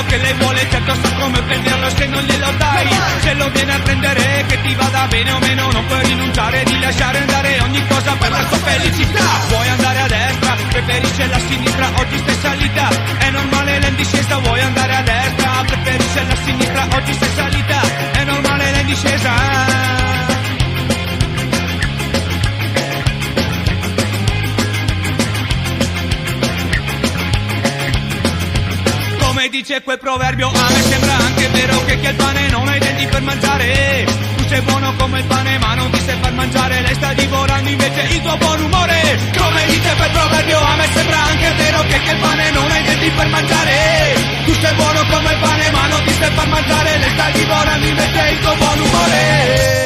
che lei vuole, certo sa come prenderlo se non glielo dai. Se lo viene a prendere, che ti vada bene o meno, non puoi rinunciare di lasciare andare ogni cosa per la sua felicità. Vuoi andare a destra, preferisce la sinistra, oggi stai salita, è normale, lei in discesa. Vuoi andare a destra, preferisce la sinistra, oggi stai salita, è normale, lei in discesa. Come dice quel proverbio, a me sembra anche vero che chi ha il pane non ha i denti per mangiare. Tu sei buono come il pane ma non ti sai far mangiare, lei sta divorando invece il tuo buon umore. Come dice quel proverbio, a me sembra anche vero che chi ha il pane non ha i denti per mangiare. Tu sei buono come il pane ma non ti sai far mangiare, lei sta divorando invece il tuo buon umore.